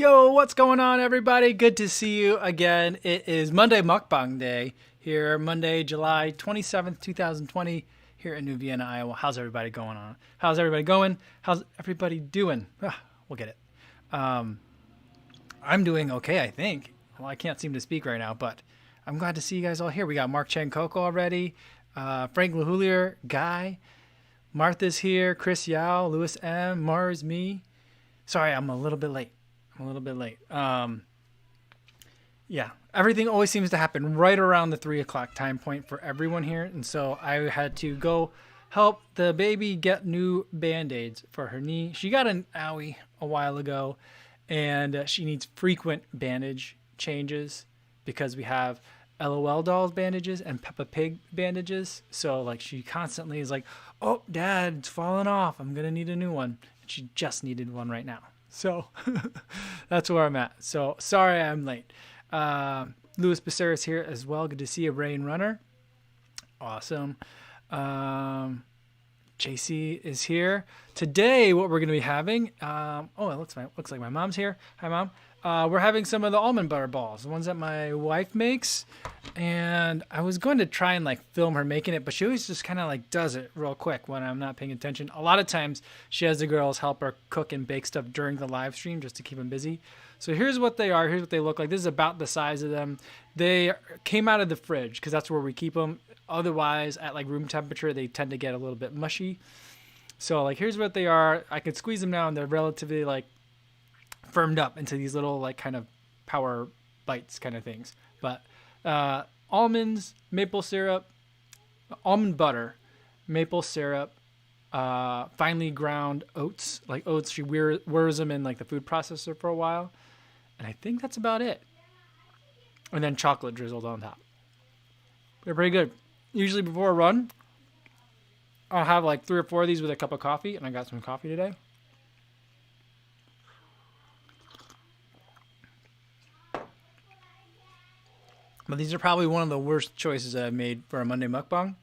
Yo, what's going on, everybody? Good to see you again. It is Monday Mukbang Day here, Monday, July 27th, 2020, here in New Vienna, Iowa. How's everybody going on? How's everybody going? How's everybody doing? We'll get it. I'm doing okay, I think. Well, I can't seem to speak right now, but I'm glad to see you guys all here. We got Mark Chen Coco already, Frank LaHoulier, Guy, Martha's here, Chris Yao, Louis M, Mars, me. Sorry, I'm a little bit late. Yeah, everything always seems to happen right around the 3 o'clock time point for everyone here. And so I had to go help the baby get new Band-Aids for her knee. She got an owie a while ago, and she needs frequent bandage changes because we have LOL dolls bandages and Peppa Pig bandages. So like she constantly is like, oh, Dad, it's falling off. I'm going to need a new one. And she just needed one right now. So that's where I'm at. So sorry I'm late. Louis Becerra's here as well. Good to see you, Rain Runner. Awesome. JC is here. Today, what we're going to be having, it looks like my mom's here. Hi, Mom. We're having some of the almond butter balls, the ones that my wife makes. And I was going to try and like film her making it, but she always just kind of like does it real quick when I'm not paying attention. A lot of times she has the girls help her cook and bake stuff during the live stream just to keep them busy. So here's what they are. Here's what they look like. This is about the size of them. They came out of the fridge because that's where we keep them. Otherwise, at like room temperature, they tend to get a little bit mushy. So like, here's what they are. I could squeeze them now and they're relatively like firmed up into these little like kind of power bites kind of things. But almonds, maple syrup, almond butter, maple syrup, finely ground oats. Like oats, she whirs them in like the food processor for a while. And I think that's about it. And then chocolate drizzled on top. They're pretty good. Usually before a run, I'll have like 3 or 4 of these with a cup of coffee. And I got some coffee today. But these are probably one of the worst choices I've made for a Monday mukbang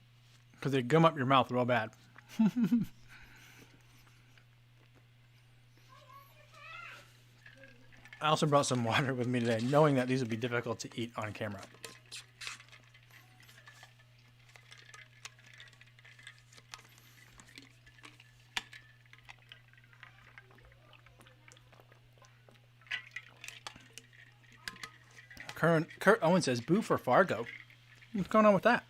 because they gum up your mouth real bad. I also brought some water with me today, knowing that these would be difficult to eat on camera. Kurt Owen says, boo for Fargo. What's going on with that?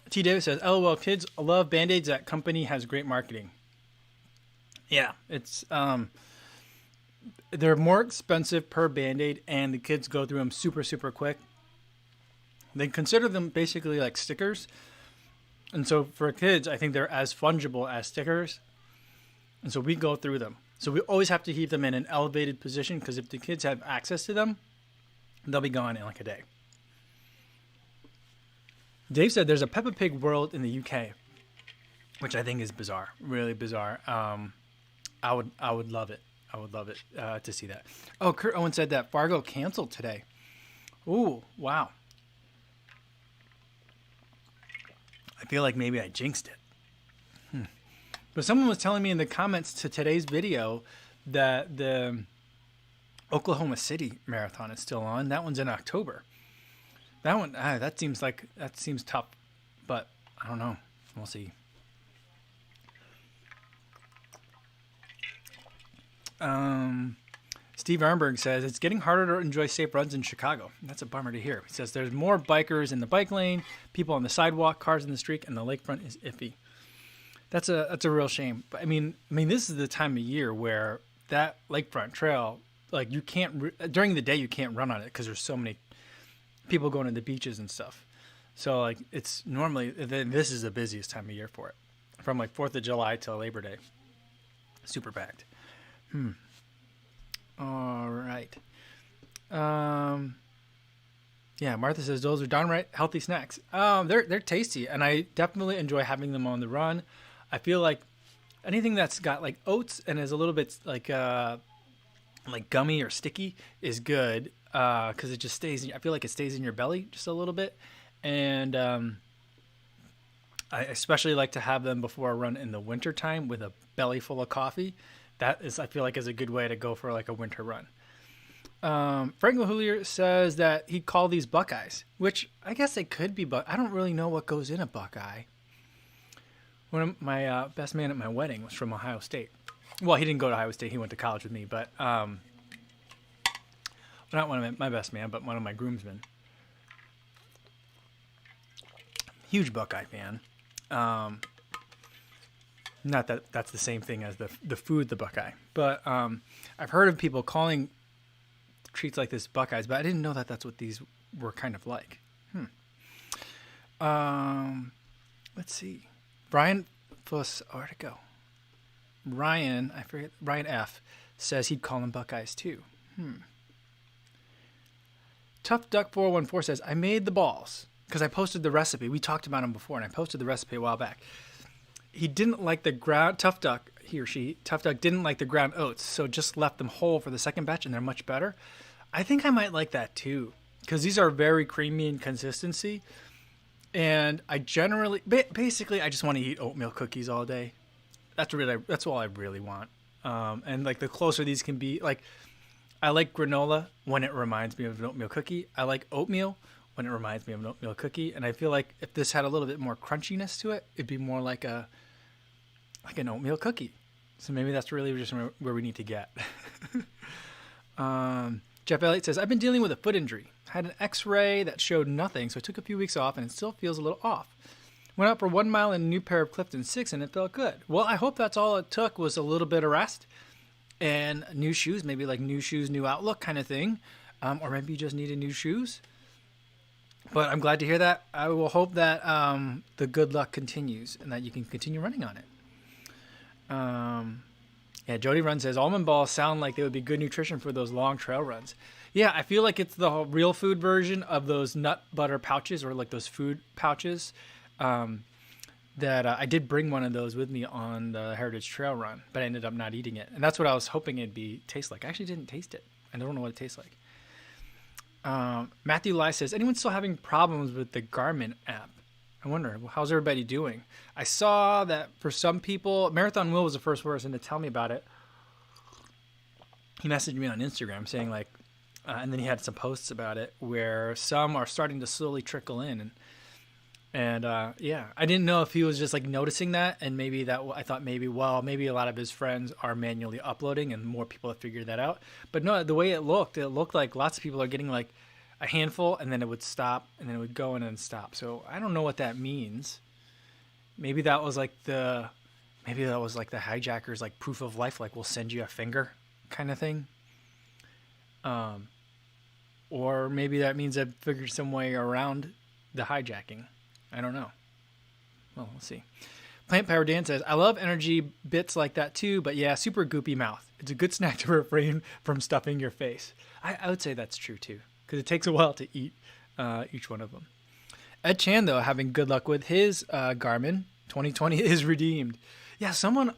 T. Davis says, LOL, kids love Band-Aids. That company has great marketing. Yeah, it's they're more expensive per Band-Aid, and the kids go through them super, super quick. They consider them basically like stickers. And so for kids, I think they're as fungible as stickers. And so we go through them. So we always have to keep them in an elevated position because if the kids have access to them, they'll be gone in like a day. Dave said there's a Peppa Pig world in the UK, which I think is bizarre, really bizarre. I would love it. I would love it to see that. Oh, Kurt Owen said that Fargo canceled today. Ooh, wow. I feel like maybe I jinxed it. But someone was telling me in the comments to today's video that the Oklahoma City Marathon is still on. That one's in October. That one, that seems tough, but I don't know. We'll see. Steve Arnberg says, it's getting harder to enjoy safe runs in Chicago. That's a bummer to hear. He says there's more bikers in the bike lane, people on the sidewalk, cars in the street, and the lakefront is iffy. That's a real shame. But I mean, this is the time of year where that lakefront trail, like you can't during the day you can't run on it because there's so many people going to the beaches and stuff. So like it's normally this is the busiest time of year for it, from like 4th of July till Labor Day. Super packed. All right. Yeah, Martha says those are downright healthy snacks. They're tasty, and I definitely enjoy having them on the run. I feel like anything that's got like oats and is a little bit like gummy or sticky is good because it just stays. I feel like it stays in your belly just a little bit, and I especially like to have them before a run in the wintertime with a belly full of coffee. That is, I feel like, is a good way to go for like a winter run. Frank Mahulier says that he'd call these Buckeyes, which I guess they could be, but I don't really know what goes in a Buckeye. One of my best man at my wedding was from Ohio State. Well, he didn't go to Ohio State. He went to college with me, but not one of my best man, but one of my groomsmen. Huge Buckeye fan. Not that that's the same thing as the food, the Buckeye, but I've heard of people calling treats like this Buckeyes, but I didn't know that that's what these were kind of like. Let's see. Brian Fuss, where'd it go? Ryan, I forget, Ryan F. says he'd call them Buckeyes too. Tough Duck 414 says, I made the balls because I posted the recipe. We talked about them before, and I posted the recipe a while back. He didn't like the ground, Tough Duck didn't like the ground oats, so just left them whole for the second batch, and they're much better. I think I might like that too, because these are very creamy in consistency. And I generally, basically, I just want to eat oatmeal cookies all day. That's all I really want. And like the closer these can be, like I like granola when it reminds me of an oatmeal cookie. I like oatmeal when it reminds me of an oatmeal cookie. And I feel like if this had a little bit more crunchiness to it, it'd be more like an oatmeal cookie. So maybe that's really just where we need to get. Jeff Elliott says, I've been dealing with a foot injury. Had an x-ray that showed nothing, so I took a few weeks off and it still feels a little off. Went out for 1 mile in a new pair of Clifton 6 and it felt good. Well, I hope that's all it took was a little bit of rest and new shoes, maybe like new shoes, new outlook kind of thing. Or maybe you just needed new shoes. But I'm glad to hear that. I will hope that the good luck continues and that you can continue running on it. Yeah, Jody Run says, almond balls sound like they would be good nutrition for those long trail runs. Yeah, I feel like it's the real food version of those nut butter pouches or like those food pouches that I did bring one of those with me on the Heritage Trail run, but I ended up not eating it. And that's what I was hoping it'd taste like. I actually didn't taste it. I don't know what it tastes like. Matthew Lai says, anyone still having problems with the Garmin app? I wonder, how's everybody doing? I saw that for some people, Marathon Will was the first person to tell me about it. He messaged me on Instagram saying like, and then he had some posts about it where some are starting to slowly trickle in. And yeah, I didn't know if he was just like noticing that. And maybe I thought maybe a lot of his friends are manually uploading and more people have figured that out. But no, the way it looked like lots of people are getting like a handful and then it would stop and then it would go and then stop. So I don't know what that means. Maybe that was like the hijackers, like proof of life, like we'll send you a finger kind of thing. Or maybe that means I've figured some way around the hijacking. I don't know. Well, we'll see. Plant Power Dan says, I love energy bits like that too, but yeah, super goopy mouth. It's a good snack to refrain from stuffing your face. I would say that's true too, because it takes a while to eat each one of them. Ed Chan, though, having good luck with his Garmin. 2020 is redeemed. Yeah, someone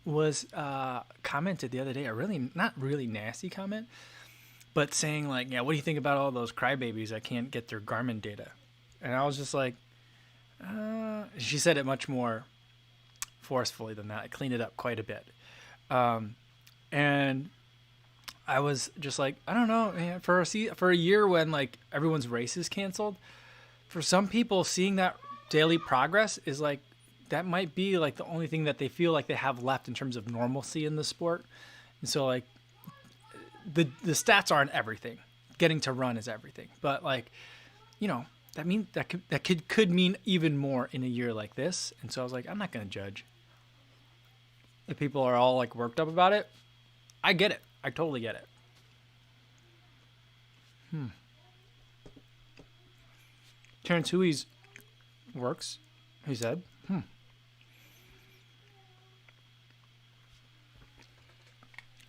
was commented the other day, not really nasty comment, but saying like, yeah, what do you think about all those crybabies that can't get their Garmin data? And I was just like, she said it much more forcefully than that. I cleaned it up quite a bit. And I was just like, I don't know, man, for a year when like everyone's race is canceled, for some people seeing that daily progress is like, that might be like the only thing that they feel like they have left in terms of normalcy in the sport. And so like the stats aren't everything. Getting to run is everything. But like, you know, that could mean even more in a year like this. And so I was like, I'm not going to judge. If people are all like worked up about it, I get it. I totally get it. Terrence Huey's works, he said.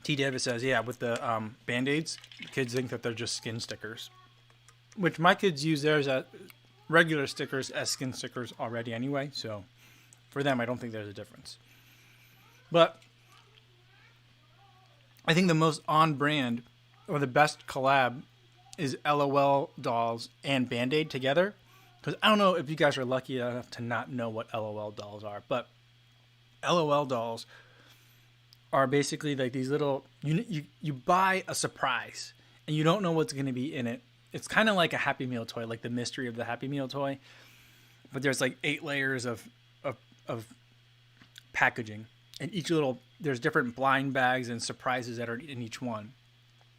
T. Davis says, yeah, with the Band-Aids, kids think that they're just skin stickers. Which my kids use theirs as regular stickers as skin stickers already anyway. So for them, I don't think there's a difference. But I think the most on-brand or the best collab is LOL dolls and Band-Aid together. because I don't know if you guys are lucky enough to not know what LOL dolls are, but LOL dolls are basically like these little, you buy a surprise and you don't know what's going to be in it. It's kind of like a Happy Meal toy, like the mystery of the Happy Meal toy, but there's like 8 layers of packaging, and there's different blind bags and surprises that are in each one.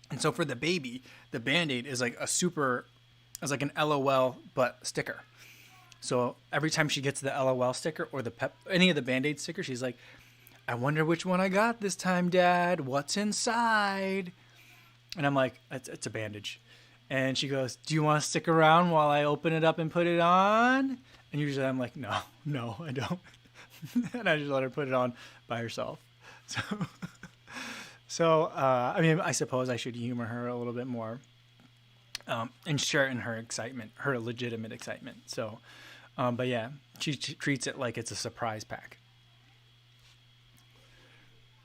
And so for the baby, the Band-Aid is like like an LOL but sticker. So every time she gets the LOL sticker or any of the Band-Aid stickers, she's like, I wonder which one I got this time, Dad. What's inside? And I'm like, it's a bandage. And she goes, do you want to stick around while I open it up and put it on? And usually I'm like, no, I don't. And I just let her put it on by herself. So I mean, I suppose I should humor her a little bit more and share in her excitement, her legitimate excitement. So, but yeah, she treats it like it's a surprise pack.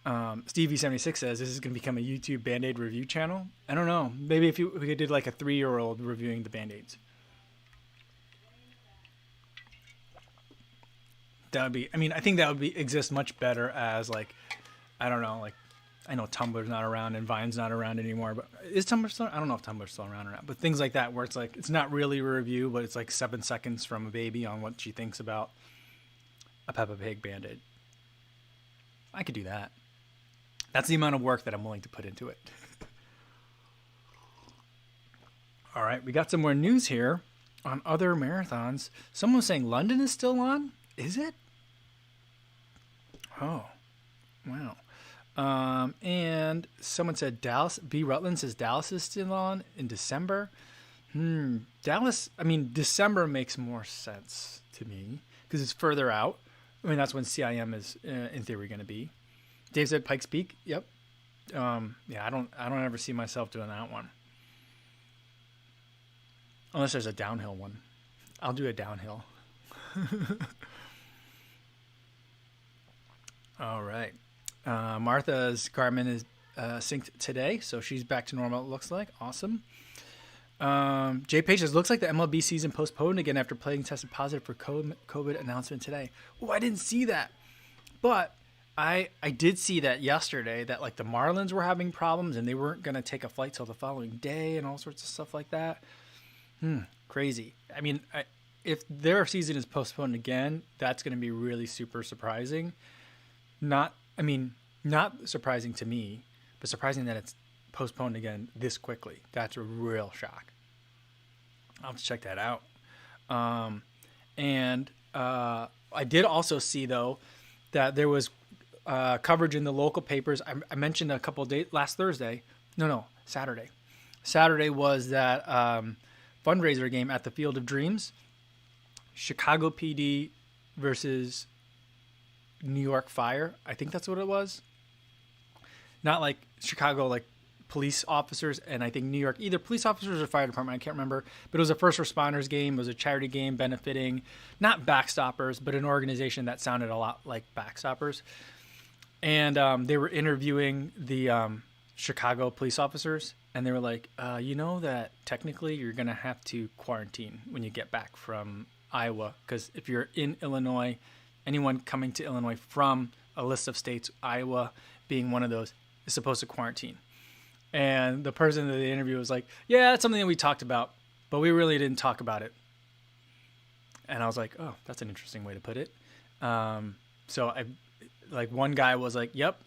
Stevie76 says this is going to become a YouTube Band-Aid review channel. I don't know. Maybe if we did like a 3-year-old reviewing the Band-Aids. That would be, I mean, I think that would exist much better as like, I don't know, like, I know Tumblr's not around and Vine's not around anymore, but is Tumblr still? I don't know if Tumblr's still around or not, but things like that where it's like, it's not really a review, but it's like 7 seconds from a baby on what she thinks about a Peppa Pig Band-Aid. I could do that. That's the amount of work that I'm willing to put into it. All right, we got some more news here on other marathons. Someone was saying London is still on. Is it? Oh, wow. And someone said Dallas, B. Rutland says Dallas is still on in December. Dallas, I mean, December makes more sense to me because it's further out. I mean, that's when CIM is in theory going to be. Dave said Pikes Peak. Yep. Yeah, I don't ever see myself doing that one. Unless there's a downhill one. I'll do a downhill. All right. Martha's Garmin is synced today, so she's back to normal, it looks like. Awesome. Jay Page says, looks like the MLB season postponed again after playing tested positive for COVID announcement today. Oh, I didn't see that. But I did see that yesterday that like the Marlins were having problems and they weren't going to take a flight till the following day and all sorts of stuff like that. Crazy. I mean, if their season is postponed again, that's going to be really super surprising. Not surprising to me, but surprising that it's postponed again this quickly. That's a real shock. I'll have to check that out. And I did also see, though, that there was coverage in the local papers. I mentioned a couple of days, last Thursday. No, Saturday. Saturday was that fundraiser game at the Field of Dreams. Chicago PD versus New York Fire. I think that's what it was. Not like Chicago, like police officers, and I think New York, either police officers or fire department, I can't remember. But it was a first responders game. It was a charity game benefiting, not Backstoppers, but an organization that sounded a lot like Backstoppers. And they were interviewing the Chicago police officers, and they were like, you know that technically you're going to have to quarantine when you get back from Iowa, because if you're in Illinois, anyone coming to Illinois from a list of states, Iowa being one of those, is supposed to quarantine. And the person in the interview was like, yeah, that's something that we talked about, but we really didn't talk about it. And I was like, oh, that's an interesting way to put it. So I, like, one guy was like, yep.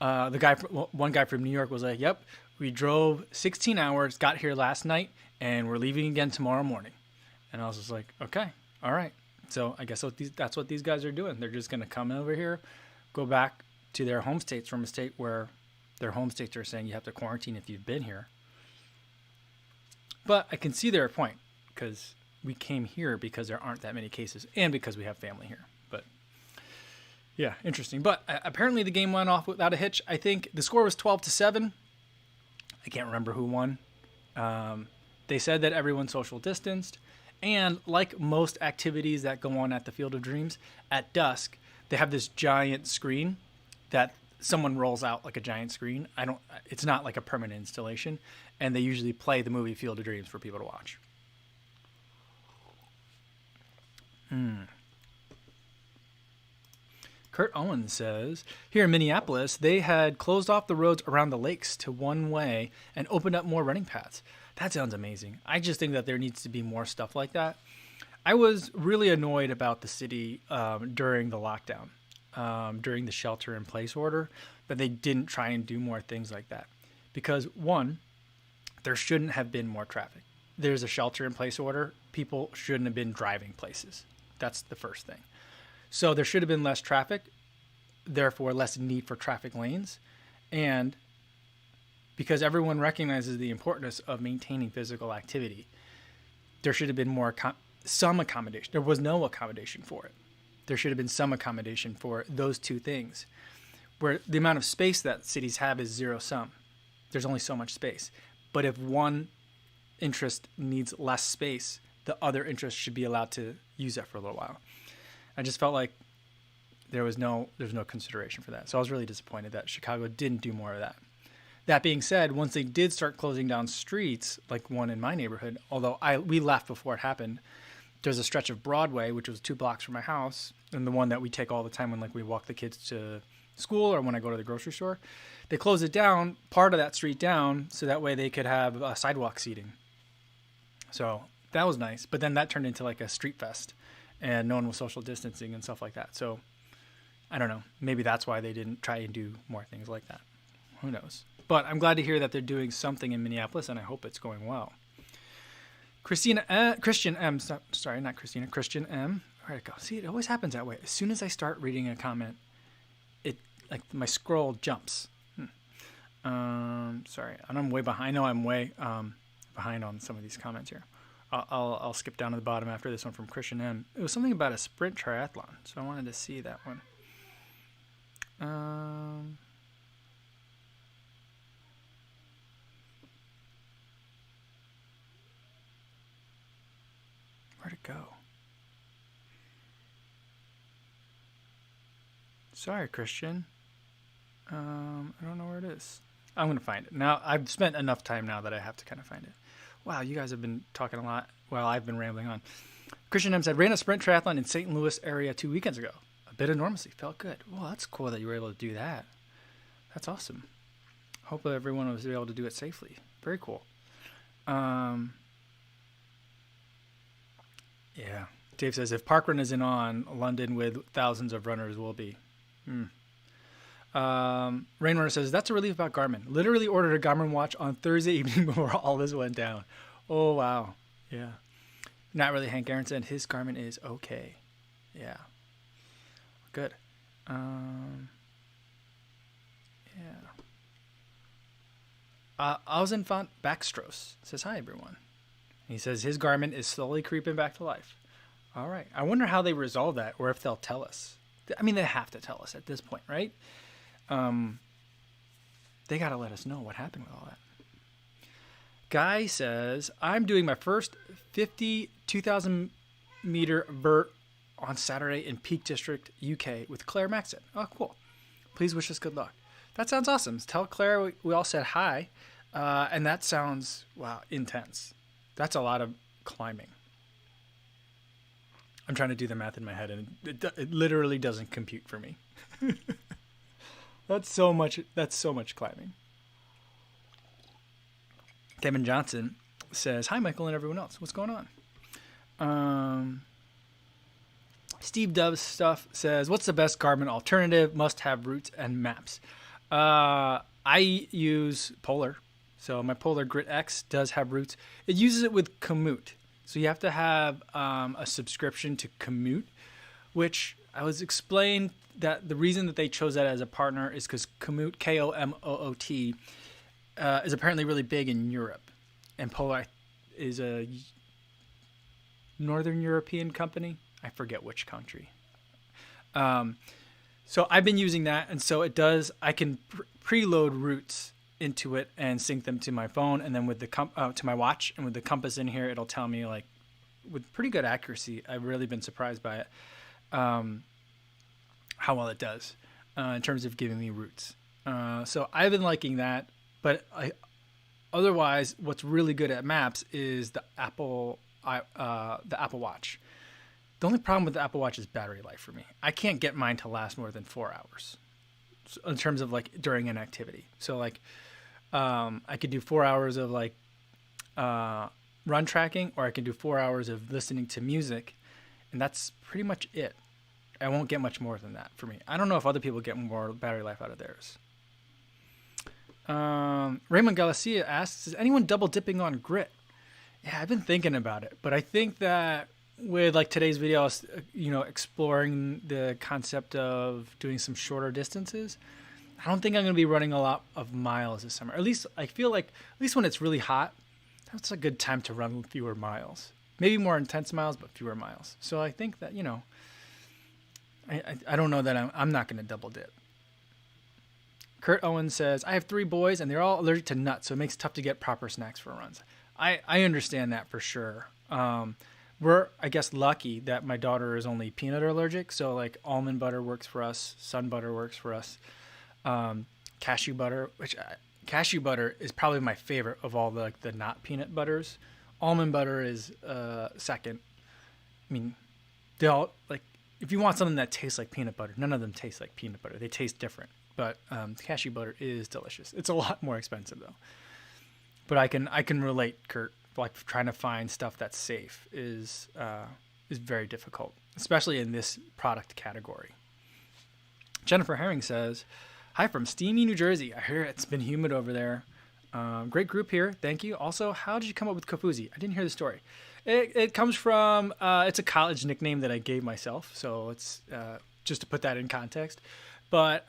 One guy from New York was like, yep, we drove 16 hours, got here last night, and we're leaving again tomorrow morning. And I was just like, okay, all right. So I guess that's what these guys are doing. They're just going to come over here, go back to their home states from a state where their home states are saying you have to quarantine if you've been here. But I can see their point, because we came here because there aren't that many cases and because we have family here. But yeah, interesting. But apparently the game went off without a hitch. I think the score was 12-7. I can't remember who won. They said that everyone social distanced. And like most activities that go on at the Field of Dreams, at dusk, they have this giant screen that someone rolls out, like a giant screen. It's not like a permanent installation. And they usually play the movie Field of Dreams for people to watch. Kurt Owens says, here in Minneapolis, they had closed off the roads around the lakes to one way and opened up more running paths. That sounds amazing. I just think that there needs to be more stuff like that. I was really annoyed about the city during the lockdown, during the shelter in place order, that they didn't try and do more things like that. Because one, there shouldn't have been more traffic. There's a shelter in place order. People shouldn't have been driving places. That's the first thing. So there should have been less traffic, therefore less need for traffic lanes. And because everyone recognizes the importance of maintaining physical activity, there should have been some accommodation. There was no accommodation for it. There should have been some accommodation for those two things, where the amount of space that cities have is zero sum. There's only so much space. But if one interest needs less space, the other interest should be allowed to use that for a little while. I just felt like there's no consideration for that. So I was really disappointed that Chicago didn't do more of that. That being said, once they did start closing down streets, like one in my neighborhood, although we left before it happened, there's a stretch of Broadway, which was 2 blocks from my house, and the one that we take all the time when we walk the kids to school or when I go to the grocery store. They closed it down, part of that street down, so that way they could have sidewalk seating. So that was nice. But then that turned into like a street fest, and no one was social distancing and stuff like that. So I don't know. Maybe that's why they didn't try and do more things like that. Who knows? But I'm glad to hear that they're doing something in Minneapolis, and I hope it's going well. Christian M. Where'd it go? See, it always happens that way. As soon as I start reading a comment, my scroll jumps. Sorry, and I'm way behind. I know I'm way behind on some of these comments here. I'll skip down to the bottom after this one from Christian M. It was something about a sprint triathlon, so I wanted to see that one. Where'd it go? Sorry, Christian. I don't know where it is. I'm going to find it. Now, I've spent enough time now that I have to kind of find it. Wow, you guys have been talking a lot while I've been rambling on. Christian M said, ran a sprint triathlon in St. Louis area 2 weekends ago. A bit of normalcy. Felt good. Well, that's cool that you were able to do that. That's awesome. Hope everyone was able to do it safely. Very cool. Yeah. Dave says, if parkrun isn't on, London with thousands of runners will be. Rainwater says, that's a relief about Garmin. Literally ordered a Garmin watch on Thursday evening before all this went down. Oh, wow. Yeah. Not really. Hank Aaron said his Garmin is okay. Yeah. Good. Yeah. Ausenfant Backstros says, hi, everyone. He says his Garmin is slowly creeping back to life. All right. I wonder how they resolve that, or if they'll tell us. I mean, they have to tell us at this point, right? They got to let us know what happened with all that. Guy says, I'm doing my first 2,000 meter vert on Saturday in Peak District, UK with Claire Maxton. Oh, cool. Please wish us good luck. That sounds awesome. Tell Claire we all said hi. And that sounds, wow, intense. That's a lot of climbing. I'm trying to do the math in my head, and it literally doesn't compute for me. That's so much climbing. Kevin Johnson says, hi, Michael and everyone else. What's going on? Steve Dove's stuff says, what's the best Garmin alternative? Must have routes and maps. I use Polar. So my Polar Grit X does have routes. It uses it with Komoot. So you have to have a subscription to Komoot, which I was explained that the reason that they chose that as a partner is because Komoot, K-O-M-O-O-T, is apparently really big in Europe. And Polar is a Northern European company. I forget which country. So I've been using that. And so it does, I can preload routes into it and sync them to my phone, and then with the to my watch, and with the compass in here, it'll tell me like with pretty good accuracy. I've really been surprised by it, how well it does in terms of giving me routes. So I've been liking that, but otherwise, what's really good at maps is the Apple Watch. The only problem with the Apple Watch is battery life for me. I can't get mine to last more than 4 hours in terms of like during an activity. So like I could do 4 hours of like run tracking, or I can do 4 hours of listening to music, and that's pretty much it. I won't get much more than that for me. I don't know if other people get more battery life out of theirs. Raymond Galicia asks, is anyone double dipping on grit? Yeah, I've been thinking about it, but I think that with like today's video, exploring the concept of doing some shorter distances, I don't think I'm going to be running a lot of miles this summer. At least I feel like, at least when it's really hot, that's a good time to run fewer miles. Maybe more intense miles, but fewer miles. So I think that, I don't know that I'm not going to double dip. Kurt Owen says, I have 3 boys and they're all allergic to nuts, so it makes it tough to get proper snacks for runs. I understand that for sure. We're, I guess, lucky that my daughter is only peanut allergic. So like almond butter works for us. Sun butter works for us. Cashew butter, cashew butter is probably my favorite of all the not peanut butters. Almond butter is second. I mean, they all like, if you want something that tastes like peanut butter, none of them taste like peanut butter. They taste different. But cashew butter is delicious. It's a lot more expensive though. But I can relate, Kurt. Like trying to find stuff that's safe is very difficult, especially in this product category. Jennifer Herring says, hi from steamy New Jersey. I hear it's been humid over there. Great group here. Thank you. Also, how did you come up with Kofuzi? I didn't hear the story. It comes from, it's a college nickname that I gave myself. So it's just to put that in context. But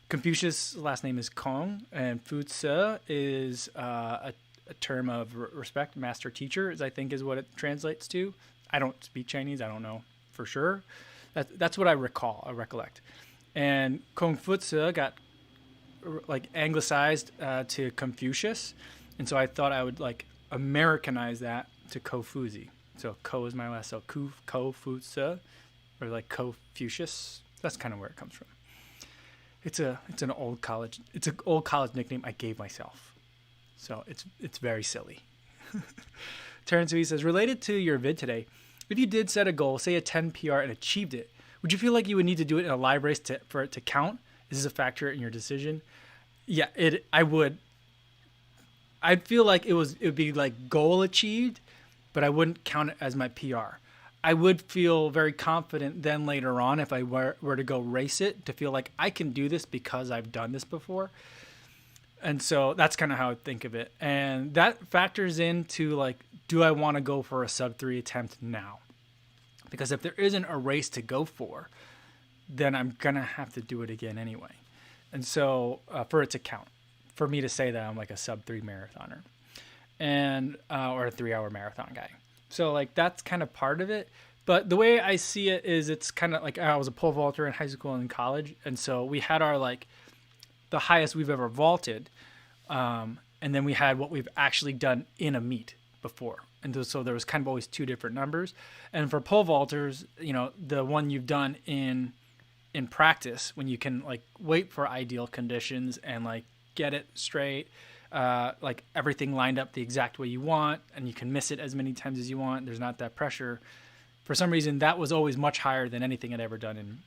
Confucius' last name is Kong, and Futse is a term of respect. Master teacher, I think, is what it translates to. I don't speak Chinese. I don't know for sure. That's what I recollect. And Kong Futse got like anglicized to Confucius, and so I thought I would like Americanize that to Kofuzi. So Ko is my last, so Ko Futse, or like Confucius. That's kind of where it comes from. It's an old college nickname I gave myself. So it's very silly. Terrence V says, related to your vid today, if you did set a goal, say a 10 PR, and achieved it, would you feel like you would need to do it in a live race for it to count? Is this a factor in your decision? Yeah, I would. I'd feel like it would be like goal achieved, but I wouldn't count it as my PR. I would feel very confident then later on if I were to go race it, to feel like I can do this because I've done this before. And so that's kind of how I think of it. And that factors into like, do I want to go for a sub 3 attempt now? Because if there isn't a race to go for, then I'm going to have to do it again anyway. And so for it to count, for me to say that I'm like a sub 3 marathoner and, or a 3-hour marathon guy. So like, that's kind of part of it. But the way I see it is it's kind of like, I was a pole vaulter in high school and college. And so we had our like, the highest we've ever vaulted. And then we had what we've actually done in a meet before. And so there was kind of always 2 different numbers. And for pole vaulters, the one you've done in practice, when you can like wait for ideal conditions and like get it straight, like everything lined up the exact way you want, and you can miss it as many times as you want. There's not that pressure. For some reason, that was always much higher than anything I'd ever done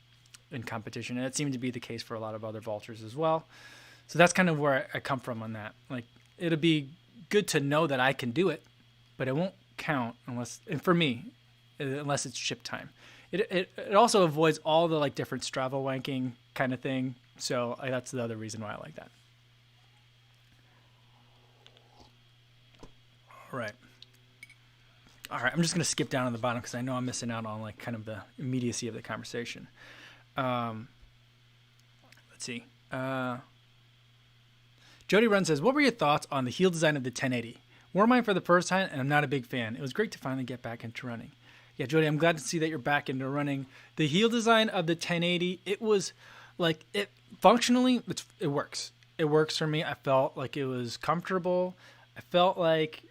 in competition. And it seemed to be the case for a lot of other vaulters as well. So that's kind of where I come from on that. Like, it'll be good to know that I can do it, but it won't count unless it's chip time. It also avoids all the like different Strava wanking kind of thing. So that's the other reason why I like that. All right. I'm just going to skip down to the bottom because I know I'm missing out on like kind of the immediacy of the conversation. Let's see. Jody Run says, what were your thoughts on the heel design of the 1080? Wore mine for the first time, and I'm not a big fan. It was great to finally get back into running. Yeah, Jody, I'm glad to see that you're back into running. The heel design of the 1080, it was like, functionally, it works. It works for me. I felt like it was comfortable. I felt like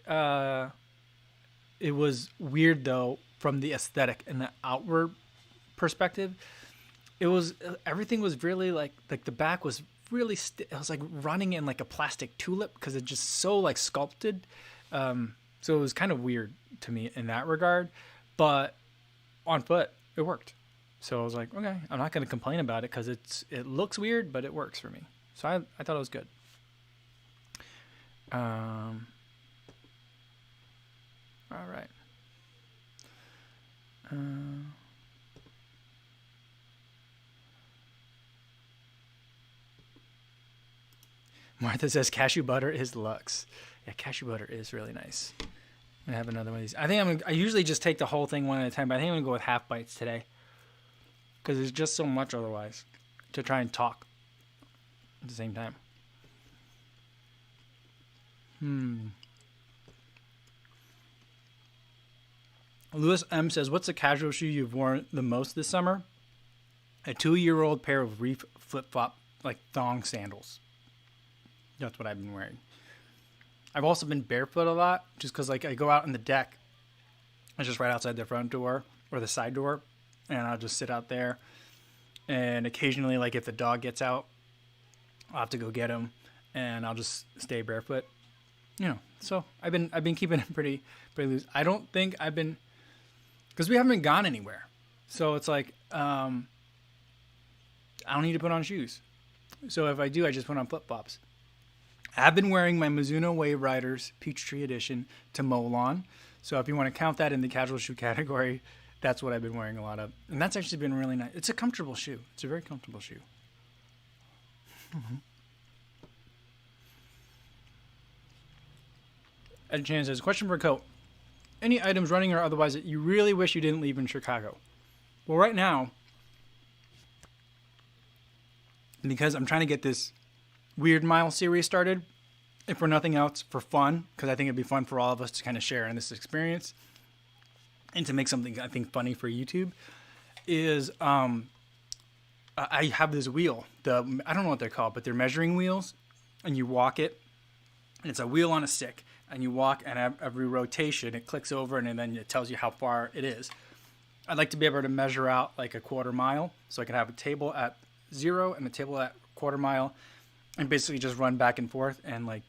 it was weird, though, from the aesthetic and the outward perspective. Everything was really like the back was really, it was like running in like a plastic tulip because it's just so like sculpted. So it was kind of weird to me in that regard. But on foot, it worked. So I was like, okay, I'm not going to complain about it because it looks weird, but it works for me. So I thought it was good. All right. Martha says cashew butter is luxe. Yeah, cashew butter is really nice. I'm gonna have another one of these. I usually just take the whole thing one at a time, but I think I'm gonna go with half bites today because there's just so much otherwise to try and talk at the same time. Lewis M says, "What's the casual shoe you've worn the most this summer?" A 2-year-old pair of Reef flip-flop like thong sandals. That's what I've been wearing. I've also been barefoot a lot just because like I go out on the deck. It's just right outside the front door or the side door, and I'll just sit out there. And occasionally, like if the dog gets out, I'll have to go get him, and I'll just stay barefoot. You know, so I've been keeping it pretty loose. I don't think I've been, because we haven't gone anywhere. So it's like I don't need to put on shoes. So if I do, I just put on flip-flops. I've been wearing my Mizuno Wave Riders Peachtree Edition to mow lawn. So if you want to count that in the casual shoe category, that's what I've been wearing a lot of. And that's actually been really nice. It's a comfortable shoe. It's a very comfortable shoe. Ed Chan says, question for a coat. Any items running or otherwise that you really wish you didn't leave in Chicago? Well, right now, because I'm trying to get this Weird Mile series started, if for nothing else, for fun, because I think it'd be fun for all of us to kind of share in this experience and to make something I think funny for YouTube, is I have this wheel. I don't know what they're called, but they're measuring wheels, and you walk it, and it's a wheel on a stick, and you walk, and every rotation it clicks over, and then it tells you how far it is. I'd like to be able to measure out like a quarter mile, so I could have a table at 0 and a table at quarter mile, and basically just run back and forth and like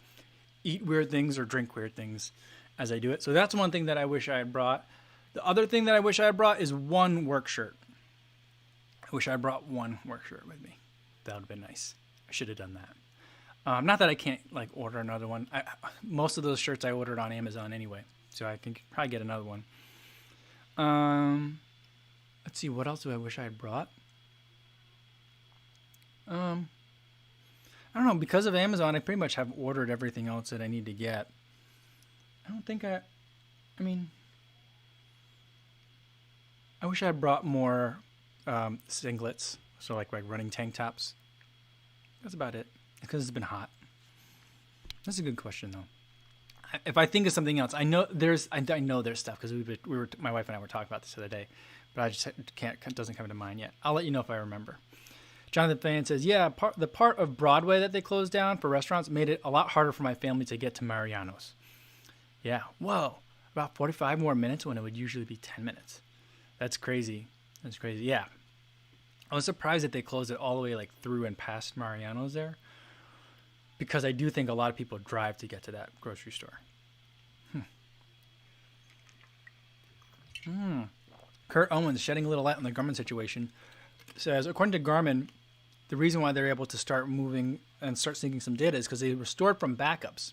eat weird things or drink weird things as I do it. So that's one thing that I wish I had brought. The other thing that I wish I had brought is one work shirt. I wish I brought one work shirt with me. That would have been nice. I should have done that. Not that I can't like order another one. Most of those shirts I ordered on Amazon anyway, so I can probably get another one. Let's see, what else do I wish I had brought? I don't know, because of Amazon, I pretty much have ordered everything else that I need to get. I don't think I wish I had brought more singlets, so like running tank tops. That's about it, because it's been hot. That's a good question, though. If I think of something else, I know there's stuff, because my wife and I were talking about this the other day, but I just it doesn't come to mind yet. I'll let you know if I remember. Jonathan Fan says, yeah, the part of Broadway that they closed down for restaurants made it a lot harder for my family to get to Mariano's. Yeah, whoa, about 45 more minutes when it would usually be 10 minutes. That's crazy. Yeah. I was surprised that they closed it all the way like through and past Mariano's there, because I do think a lot of people drive to get to that grocery store. Kurt Owens, shedding a little light on the Garmin situation, says, according to Garmin, the reason why they're able to start moving and start syncing some data is because they were stored from backups,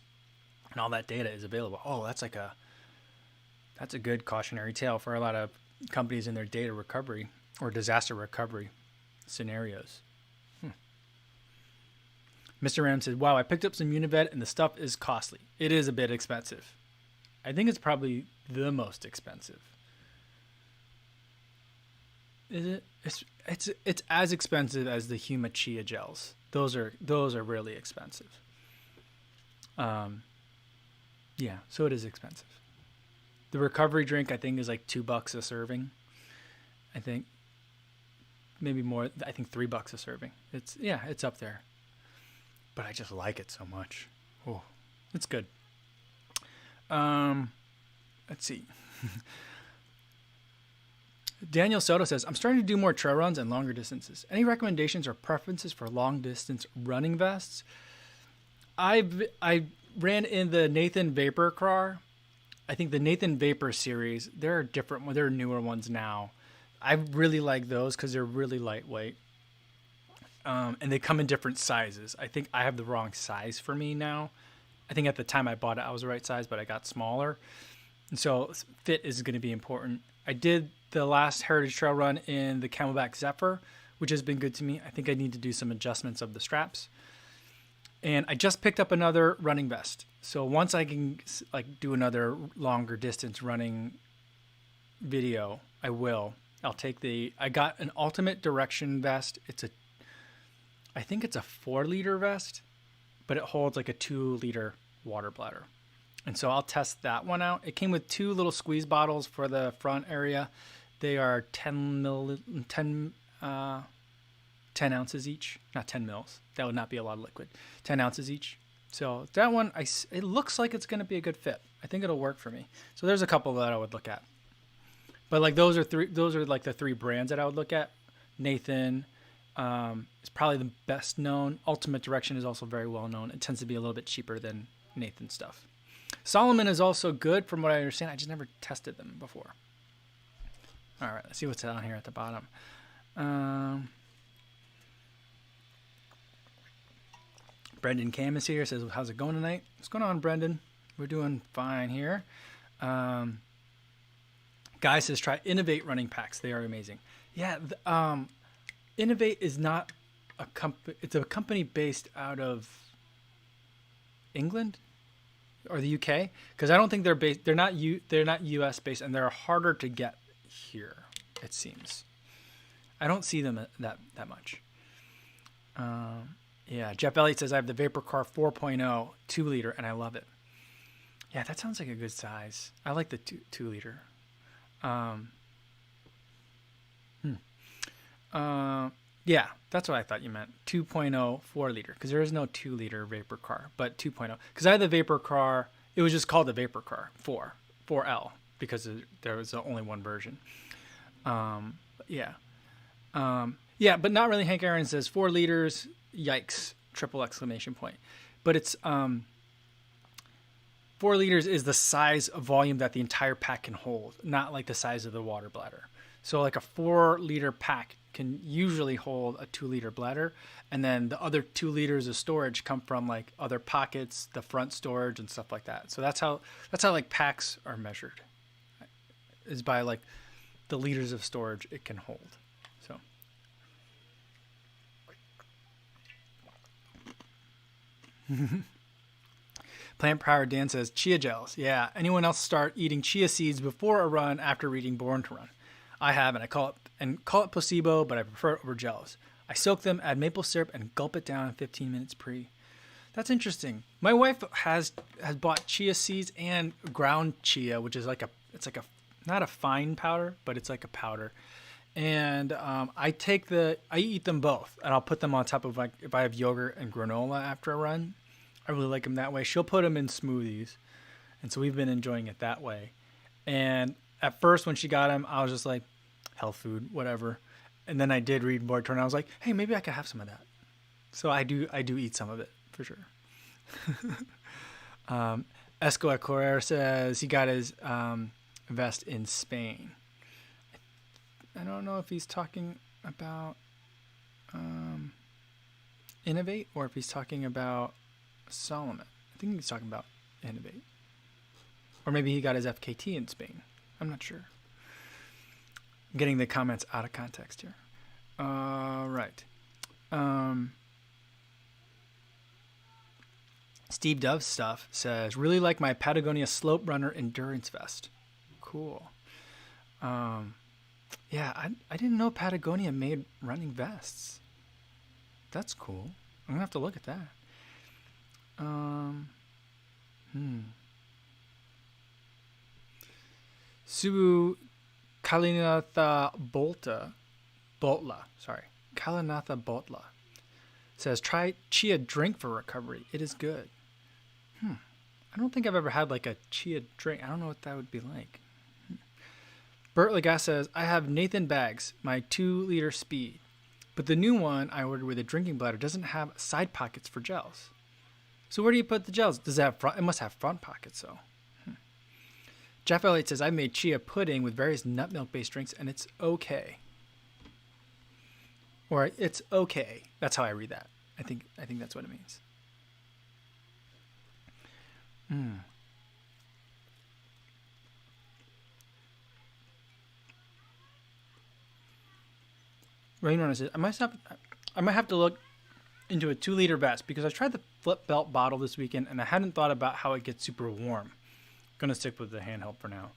and all that data is available. Oh, that's a good cautionary tale for a lot of companies in their data recovery or disaster recovery scenarios. Mr. Ram says, wow, I picked up some Univet and the stuff is costly. It is a bit expensive. I think it's probably the most expensive. Is it? It's as expensive as the Huma Chia gels. Those are really expensive. Yeah, so it is expensive. The recovery drink I think is like $2 a serving. I think maybe more. I think $3 a serving. It's up there. But I just like it so much. Oh, it's good. Let's see. Daniel Soto says, I'm starting to do more trail runs and longer distances. Any recommendations or preferences for long distance running vests? I ran in the Nathan Vapor Car. I think the Nathan Vapor series, there are newer ones now. I really like those because they're really lightweight. And they come in different sizes. I think I have the wrong size for me now. I think at the time I bought it, I was the right size, but I got smaller. And so fit is going to be important. I did the last Heritage Trail run in the Camelback Zephyr, which has been good to me. I think I need to do some adjustments of the straps. And I just picked up another running vest. So once I can like do another longer distance running video, I will. I'll take I got an Ultimate Direction vest. I think it's a 4-liter vest, but it holds like a 2-liter water bladder. And so I'll test that one out. It came with 2 little squeeze bottles for the front area. They are 10 ounces each. Not 10 mils. That would not be a lot of liquid. 10 ounces each. So that one, it looks like it's going to be a good fit. I think it'll work for me. So there's a couple that I would look at. But like those are like the 3 brands that I would look at. Nathan is probably the best known. Ultimate Direction is also very well known. It tends to be a little bit cheaper than Nathan stuff. Solomon is also good from what I understand. I just never tested them before. All right, let's see what's down here at the bottom. Brendan Cam is here. Says, how's it going tonight? What's going on, Brendan? We're doing fine here. Guy says, try Innovate running packs. They are amazing. Yeah, Innovate is not a company. It's a company based out of England or the UK, because I don't think they're based. They're not US based, and they're harder to get here. It seems. I don't see them that much. Yeah, Jeff Elliott says I have the Vapor Car 4.0 2-liter, and I love it. Yeah, that sounds like a good size. I like the 2-liter. Yeah, that's what I thought you meant. 2.0 4-liter, because there is no 2-liter Vapor Car, but 2.0. Because I had the Vapor Car, it was just called the Vapor Car 4L, because there was only one version. Yeah, but not really. Hank Aaron says 4 liters. Yikes! Triple exclamation point. But it's 4 liters is the size of volume that the entire pack can hold, not like the size of the water bladder. So like a 4-liter pack can usually hold a 2-liter bladder, and then the other 2 liters of storage come from like other pockets, the front storage and stuff like that. So that's how like packs are measured, is by like the liters of storage it can hold. So Plant Power Dan says chia gels. Yeah, anyone else start eating chia seeds before a run after reading Born to Run? I have, and I call it placebo, but I prefer it over gels. I soak them, add maple syrup, and gulp it down in 15 minutes pre. That's interesting. My wife has bought chia seeds and ground chia, which is it's like a not a fine powder, but it's like a powder. And I eat them both, and I'll put them on top of, like, if I have yogurt and granola after a run. I really like them that way. She'll put them in smoothies, and so we've been enjoying it that way. And at first, when she got them, I was just like, health food, whatever. And then I did read Board Turn. I was like, hey, maybe I could have some of that. So I do eat some of it for sure. Esco Correa says he got his vest in Spain. I don't know if he's talking about Innovate or if he's talking about Solomon. I think he's talking about Innovate. Or maybe he got his FKT in Spain. I'm not sure. I'm getting the comments out of context here. Right. Steve Dove Stuff says, really like my Patagonia Slope Runner Endurance Vest. Cool. Yeah, I didn't know Patagonia made running vests. That's cool. I'm going to have to look at that. Subu Kalinatha Kalinatha Botla says, try chia drink for recovery. It is good. I don't think I've ever had like a chia drink. I don't know what that would be like. Bert Lagas says, I have Nathan bags, my 2-liter speed, but the new one I ordered with a drinking bladder doesn't have side pockets for gels. So where do you put the gels? Does it have front? It must have front pockets though. Jeff Elliott says, I made chia pudding with various nut milk based drinks and it's okay. Or it's okay. That's how I read that. I think that's what it means. Rainrunner says, I might have to look into a 2-liter vest because I tried the flip belt bottle this weekend and I hadn't thought about how it gets super warm. Gonna stick with the handheld for now.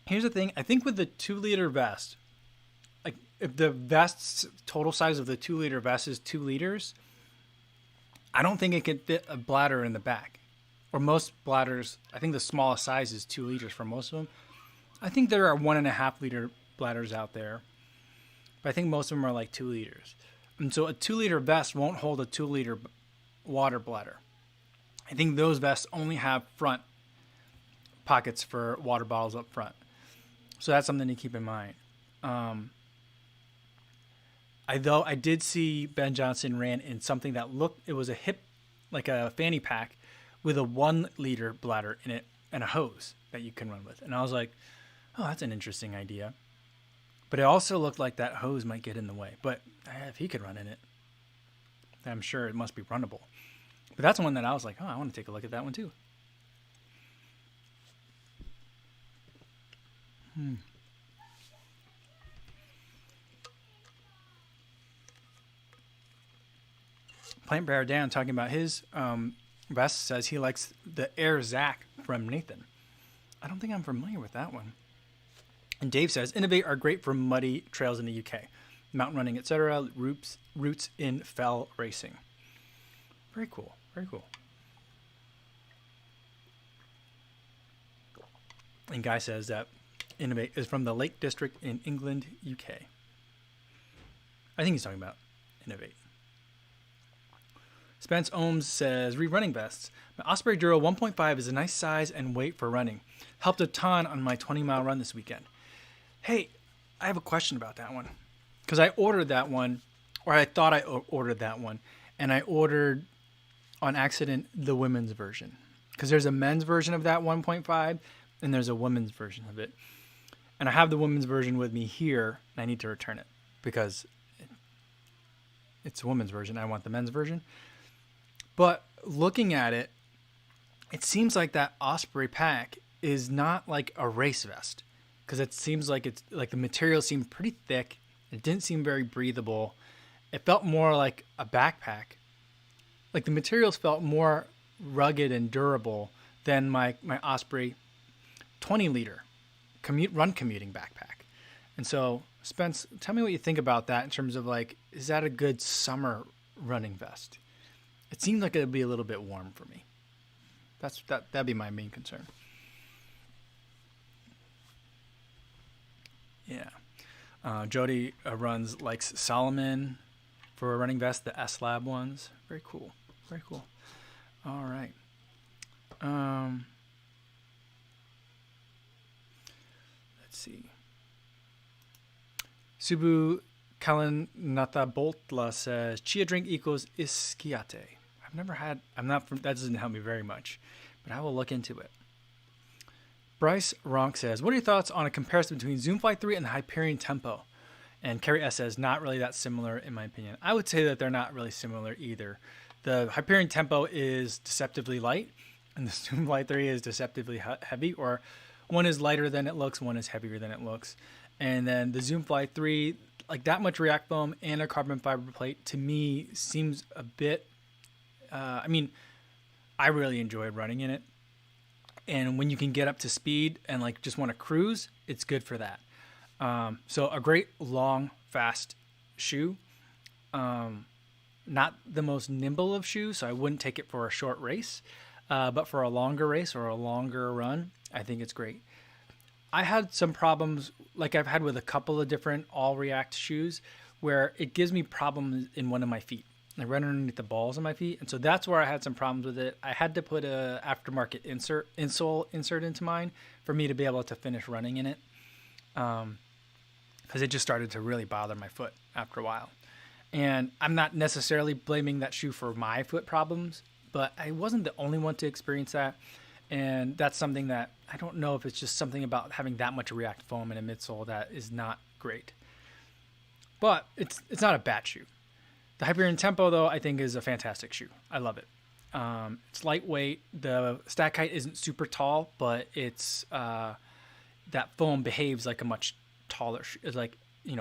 Here's the thing. I think with the 2-liter vest, like if the vest's total size of the 2-liter vest is 2 liters, I don't think it can fit a bladder in the back. Or most bladders, I think the smallest size is 2 liters for most of them. I think there are 1.5 liter bladders out there, but I think most of them are like 2 liters. And so a 2-liter vest won't hold a 2-liter water bladder. I think those vests only have front pockets for water bottles up front. So that's something to keep in mind. I did see Ben Johnson ran in something that it was a hip, like a fanny pack with a 1-liter bladder in it and a hose that you can run with. And I was like, oh, that's an interesting idea. But it also looked like that hose might get in the way. But if he could run in it, I'm sure it must be runnable. But that's one that I was like, oh, I want to take a look at that one too. Plant Bear Dan talking about his vest says he likes the Air Zac from Nathan. I don't think I'm familiar with that one. And Dave says, Innovate are great for muddy trails in the UK. Mountain running, etc. Roots in fell racing. Very cool. Very cool. And Guy says that Innovate is from the Lake District in England, UK. I think he's talking about Innovate. Spence Ohms says, Rerunning vests. My Osprey Duro 1.5 is a nice size and weight for running. Helped a ton on my 20-mile run this weekend. Hey, I have a question about that one. Because I ordered that one, or I thought I ordered that one, and I ordered on accident the women's version. Because there's a men's version of that 1.5, and there's a women's version of it. And I have the women's version with me here, and I need to return it. Because it's a women's version. I want the men's version. But looking at it, it seems like that Osprey pack is not like a race vest. Because it seems like it's like the material seemed pretty thick. It didn't seem very breathable. It felt more like a backpack. Like the materials felt more rugged and durable than my Osprey 20-liter run commuting backpack. And so, Spence, tell me what you think about that in terms of like, is that a good summer running vest? It seems like it'd be a little bit warm for me. That'd be my main concern. Yeah. Jody likes Solomon for a running vest, the S-Lab ones. Very cool. Very cool. All right. Let's see. Subu Kalanatha Boltla says, Chia drink equals Ischiate. That doesn't help me very much, but I will look into it. Bryce Ronk says, what are your thoughts on a comparison between Zoom Fly 3 and the Hyperion Tempo? And Kerry S says, not really that similar in my opinion. I would say that they're not really similar either. The Hyperion Tempo is deceptively light, and the Zoom Fly 3 is deceptively heavy, or one is lighter than it looks, one is heavier than it looks. And then the Zoom Fly 3, like that much React foam and a carbon fiber plate, to me seems a bit, I really enjoyed running in it. And when you can get up to speed and like just want to cruise, it's good for that. So a great long, fast shoe. Not the most nimble of shoes, so I wouldn't take it for a short race. But for a longer race or a longer run, I think it's great. I had some problems, like I've had with a couple of different all React shoes, where it gives me problems in one of my feet. I run underneath the balls of my feet, and so that's where I had some problems with it. I had to put a aftermarket insole insert into mine for me to be able to finish running in it, because it just started to really bother my foot after a while. And I'm not necessarily blaming that shoe for my foot problems, but I wasn't the only one to experience that. And that's something that I don't know if it's just something about having that much React foam in a midsole that is not great. But it's not a bad shoe. The Hyperion Tempo, though, I think is a fantastic shoe. I love it. It's lightweight. The stack height isn't super tall, but it's that foam behaves like a much taller shoe. It's like,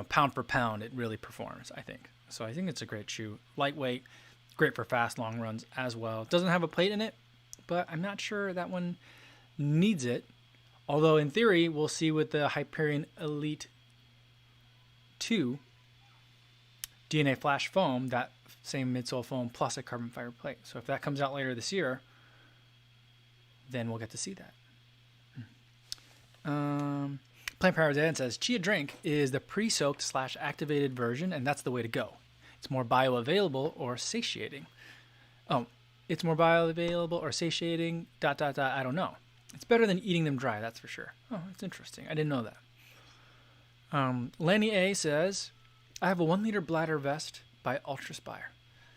pound for pound, it really performs, I think. So I think it's a great shoe. Lightweight, great for fast, long runs as well. It doesn't have a plate in it, but I'm not sure that one needs it. Although in theory, we'll see with the Hyperion Elite 2 DNA Flash foam, that same midsole foam plus a carbon fiber plate. So if that comes out later this year, then we'll get to see that. Plant Power Dan says, Chia drink is the pre-soaked / activated version, and that's the way to go. It's more bioavailable or satiating. Oh, it's more bioavailable or satiating, ... I don't know. It's better than eating them dry, that's for sure. Oh, that's interesting. I didn't know that. Lenny A says, I have a 1 liter bladder vest by Ultraspire.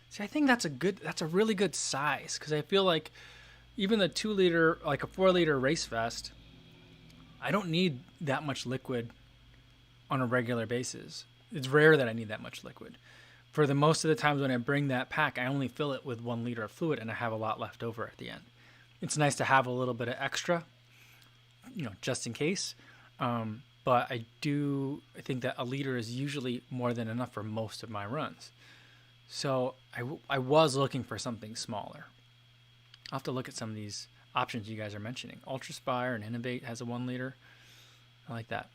See, I think that's a really good size, because I feel like even the 2 liter, like a 4 liter race vest, I don't need that much liquid on a regular basis. It's rare that I need that much liquid. For the most of the times when I bring that pack, I only fill it with 1 liter of fluid, and I have a lot left over at the end. It's nice to have a little bit of extra, just in case. But I think that a liter is usually more than enough for most of my runs. So I was looking for something smaller. I'll have to look at some of these options you guys are mentioning. Ultraspire and Innovate has a 1 liter. I like that.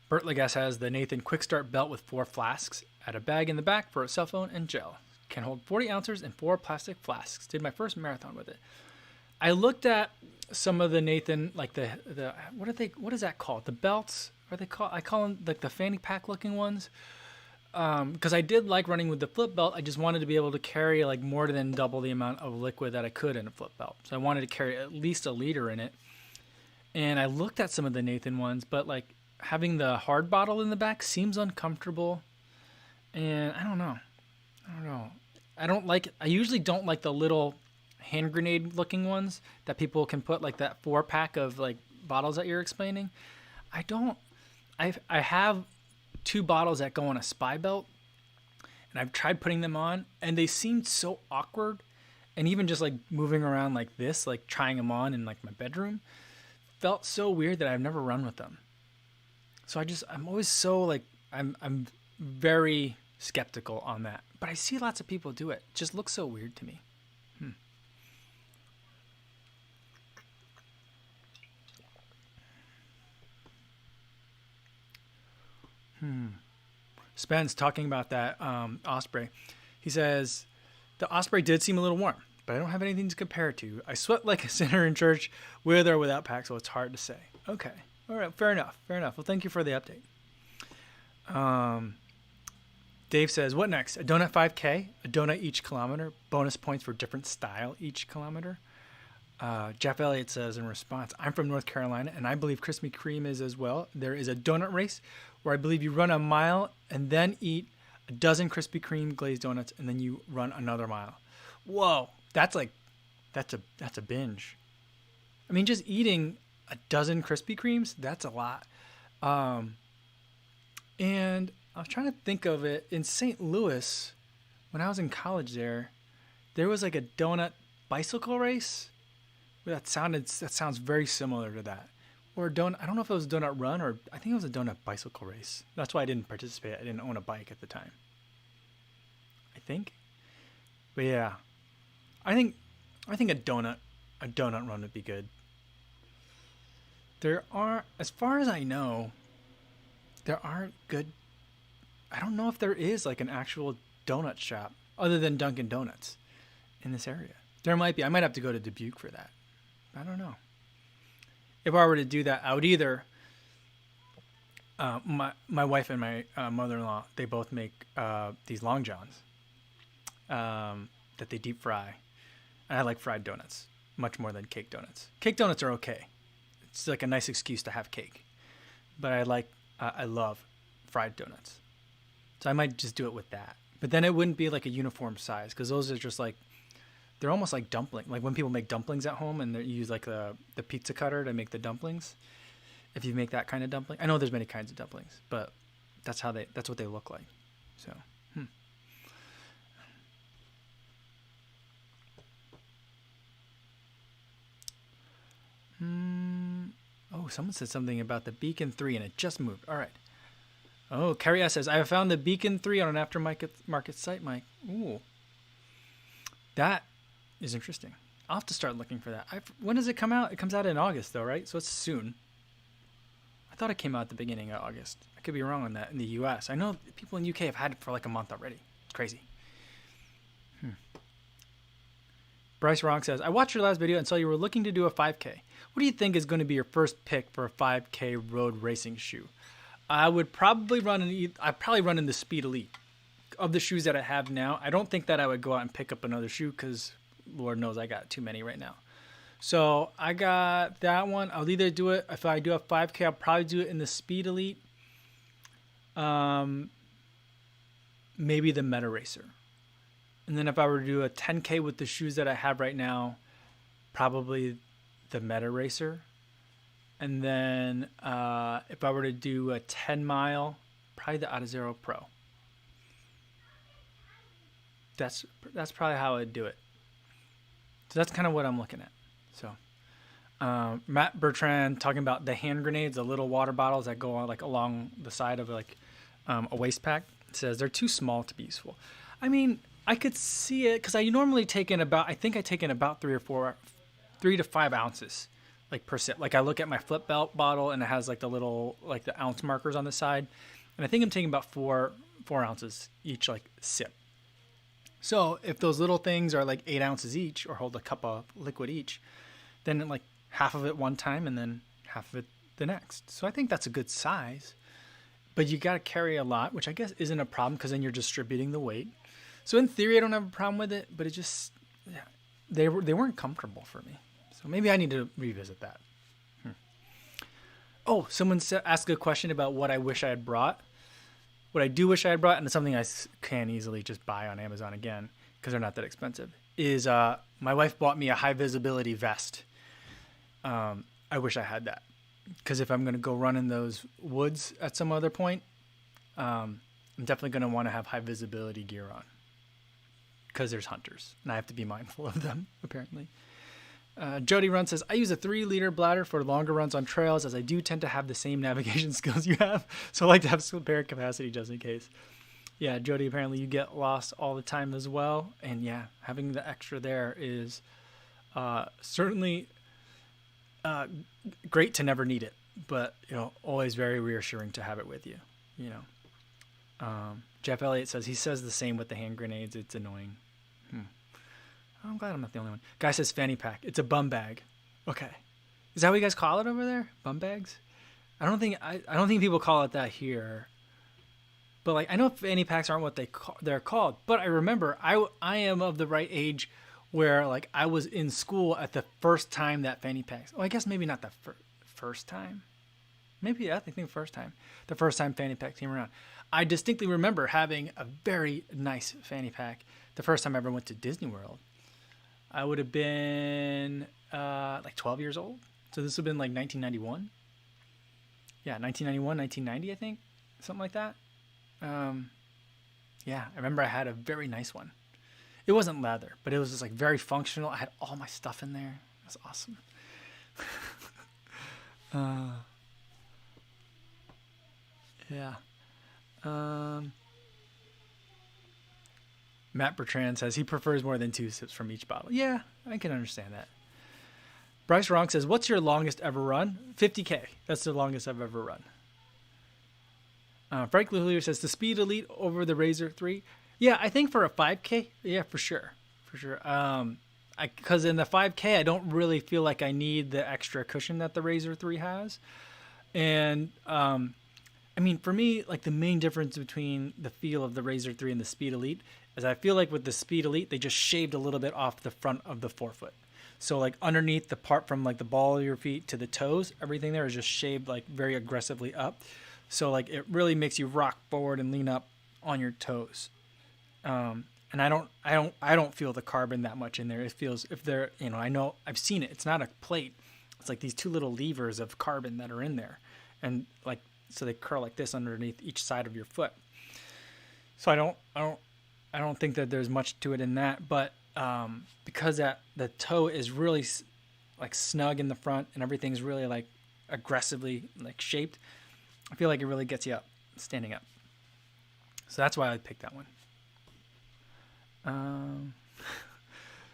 Bert Legas has the Nathan Quick Start belt with 4 flasks. Add a bag in the back for a cell phone and gel. Can hold 40 ounces in 4 plastic flasks. Did my first marathon with it. I looked at some of the Nathan, like the what is that called? The belts? Are they called? I call them like the fanny pack looking ones. Because I did like running with the flip belt. I just wanted to be able to carry like more than double the amount of liquid that I could in a flip belt. So I wanted to carry at least a liter in it. And I looked at some of the Nathan ones, but like having the hard bottle in the back seems uncomfortable. And I don't know. I usually don't like the little hand grenade looking ones that people can put, like that 4-pack of like bottles that you're explaining. I have 2 bottles that go on a spy belt, and I've tried putting them on, and they seemed so awkward. And even just like moving around like this, like trying them on in like my bedroom, felt so weird that I've never run with them. So I'm always so like, I'm very skeptical on that. But I see lots of people do it. It just looks so weird to me. Spence talking about that Osprey. He says, the Osprey did seem a little warm, but I don't have anything to compare it to. I sweat like a sinner in church with or without pack, so it's hard to say. Okay. All right. Fair enough. Well, thank you for the update. Dave says, what next? A donut 5K, a donut each kilometer, bonus points for different style each kilometer. Jeff Elliott says in response, I'm from North Carolina, and I believe Krispy Kreme is as well. There is a donut race where I believe you run a mile and then eat a dozen Krispy Kreme glazed donuts, and then you run another mile. Whoa, that's a binge. I mean, just eating a dozen Krispy Kremes, that's a lot. And I was trying to think of it in St. Louis when I was in college there was like a donut bicycle race. That sounds very similar to that. Or I don't know if it was a donut run, or I think it was a donut bicycle race. That's why I didn't participate. I didn't own a bike at the time, I think. But yeah, I think a donut run would be good. As far as I know, there aren't good. I don't know if there is like an actual donut shop other than Dunkin' Donuts in this area. There might be. I might have to go to Dubuque for that. I don't know. If I were to do that, I would either my wife and my mother-in-law, they both make these Long Johns that they deep fry. And I like fried donuts much more than cake donuts. Cake donuts are okay. It's like a nice excuse to have cake. But I love fried donuts. So I might just do it with that. But then it wouldn't be like a uniform size, because those are just like They're almost like dumpling. Like when people make dumplings at home and you use like the pizza cutter to make the dumplings. If you make that kind of dumpling, I know there's many kinds of dumplings, but that's what they look like. So, Oh, someone said something about the Beacon 3 and it just moved. All right. Oh, Carrie S says, I have found the Beacon 3 on an aftermarket site, Mike. Ooh. That is interesting. I'll have to start looking for that. When does it come out? It comes out in August, though, right? So it's soon. I thought it came out at the beginning of August. I could be wrong on that in the U.S. I know people in the UK have had it for like a month already. It's crazy. Bryce Ronk says, I watched your last video and saw you were looking to do a 5K. What do you think is going to be your first pick for a 5K road racing shoe? I would probably run in the Speed Elite. Of the shoes that I have now, I don't think that I would go out and pick up another shoe because Lord knows I got too many right now. So I got that one. I'll either do it, if I do a 5K, I'll probably do it in the Speed Elite. Maybe the Meta Racer. And then if I were to do a 10K with the shoes that I have right now, probably the Meta Racer. And then if I were to do a 10 mile, probably the Adizero Pro. That's probably how I'd do it. So that's kind of what I'm looking at. So Matt Bertrand talking about the hand grenades, the little water bottles that go on like along the side of like a waist pack. It says they're too small to be useful. I mean, I could see it because I normally take in about 3 to 5 ounces like per sip. Like I look at my flip belt bottle and it has like the little like the ounce markers on the side, and I think I'm taking about 4 ounces each like sip. So if those little things are like 8 ounces each or hold a cup of liquid each, then like half of it one time and then half of it the next. So I think that's a good size, but you got to carry a lot, which I guess isn't a problem because then you're distributing the weight. So in theory, I don't have a problem with it, but it just, they weren't comfortable for me. So maybe I need to revisit that. Oh, someone asked a question about what I wish I had brought. What I do wish I had brought, and it's something I can easily just buy on Amazon again because they're not that expensive, is my wife bought me a high visibility vest. I wish I had that because if I'm going to go run in those woods at some other point, I'm definitely going to want to have high visibility gear on because there's hunters and I have to be mindful of them, apparently. Jody Run says, I use a 3-liter bladder for longer runs on trails as I do tend to have the same navigation skills you have. So I like to have spare capacity just in case. Yeah, Jody, apparently you get lost all the time as well. And yeah, having the extra there is certainly great to never need it. But, always very reassuring to have it with you, Jeff Elliott says, he says the same with the hand grenades. It's annoying. I'm glad I'm not the only one. Guy says fanny pack. It's a bum bag. Okay. Is that what you guys call it over there? Bum bags? I don't think people call it that here. But like I know fanny packs aren't what they're called. But I remember I am of the right age where like I was in school at the first time that fanny packs. Oh, I guess maybe not the first time. Maybe I think the first time. The first time fanny pack came around. I distinctly remember having a very nice fanny pack the first time I ever went to Disney World. I would have been like 12 years old. So this would have been like 1991. Yeah, 1991, 1990, I think. Something like that. Yeah, I remember I had a very nice one. It wasn't leather, but it was just like very functional. I had all my stuff in there. It was awesome. Yeah. Matt Bertrand says he prefers more than 2 sips from each bottle. Yeah, I can understand that. Bryce Ronk says, what's your longest ever run? 50K. That's the longest I've ever run. Frank Lulier says, the Speed Elite over the Razor 3. Yeah, I think for a 5K, yeah, for sure. For sure. Because in the 5K, I don't really feel like I need the extra cushion that the Razor 3 has. And I mean, for me, like the main difference between the feel of the Razor 3 and the Speed Elite is I feel like with the Speed Elite, they just shaved a little bit off the front of the forefoot. So like underneath the part from like the ball of your feet to the toes, everything there is just shaved like very aggressively up. So like it really makes you rock forward and lean up on your toes. And and I don't feel the carbon that much in there. It feels, if they're, I know I've seen it. It's not a plate. It's like these two little levers of carbon that are in there, and like so they curl like this underneath each side of your foot. So I don't think that there's much to it in that, but because that the toe is really like snug in the front and everything's really like aggressively like shaped, I feel like it really gets you up, standing up. So that's why I picked that one.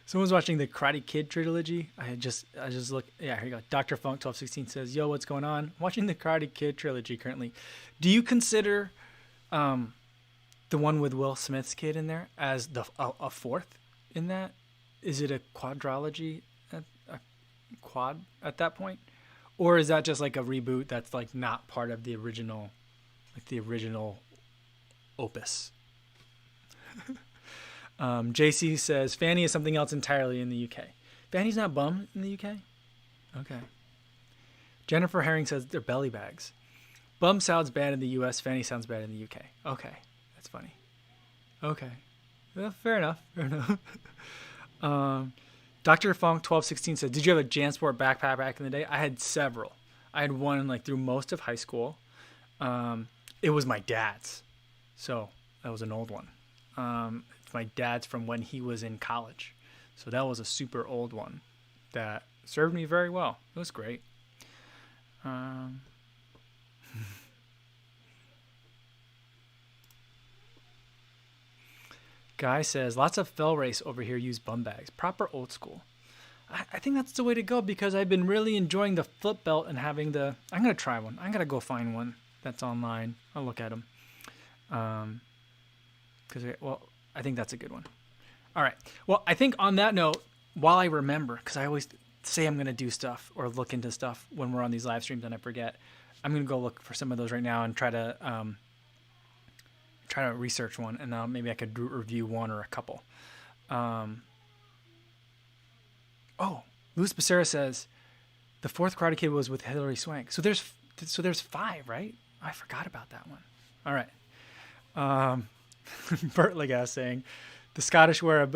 Someone's watching the Karate Kid trilogy. I just look. Yeah, here you go. Dr. Funk 1216 says, "Yo, what's going on? Watching the Karate Kid trilogy currently. Do you consider the one with Will Smith's kid in there as a fourth in that? Is it a quadrology, a quad at that point, or is that just like a reboot that's like not part of the original, like the original opus?" JC says Fanny is something else entirely in the UK. Fanny's not bum in the UK? Okay. Jennifer Herring says they're belly bags. Bum sounds bad in the US. Fanny sounds bad in the UK. Okay. That's funny. Okay. Well, fair enough. Fair enough. Dr. Funk 1216 said, did you have a JanSport backpack back in the day? I had several. I had one like through most of high school. It was my dad's. So that was an old one. It's my dad's from when he was in college. So that was a super old one that served me very well. It was great. Guy says, lots of fell race over here use bum bags. Proper old school. I think that's the way to go because I've been really enjoying the flip belt and having the... I'm going to try one. I'm going to go find one that's online. I'll look at them. Well, I think that's a good one. All right. Well, I think on that note, while I remember, because I always say I'm going to do stuff or look into stuff when we're on these live streams and I forget, I'm going to go look for some of those right now and try to research one, and maybe I could review one or a couple. Louis Becerra says the fourth Karate Kid was with Hilary Swank. So there's 5, right? I forgot about that one. All right. Bert Legas saying the Scottish wear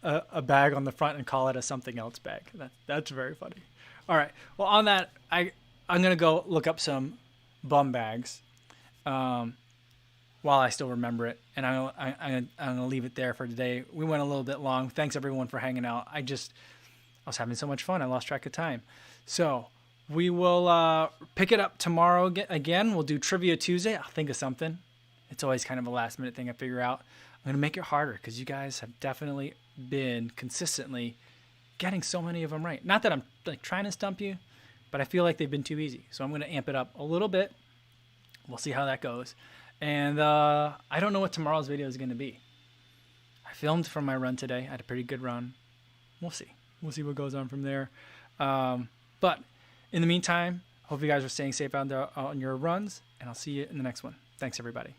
a bag on the front and call it a something else bag. That's very funny. All right. Well, on that, I'm gonna go look up some bum bags. While I still remember it, and I'm gonna leave it there for today. We went a little bit long. Thanks everyone for hanging out. I was having so much fun. I lost track of time. So we will pick it up tomorrow again. We'll do Trivia Tuesday. I'll think of something. It's always kind of a last minute thing I figure out. I'm gonna make it harder because you guys have definitely been consistently getting so many of them right. Not that I'm like trying to stump you, but I feel like they've been too easy. So I'm gonna amp it up a little bit. We'll see how that goes. And I don't know what tomorrow's video is going to be. I filmed from my run today. I had a pretty good run. We'll see. We'll see what goes on from there. But in the meantime, hope you guys are staying safe out there on your runs, and I'll see you in the next one. Thanks, everybody.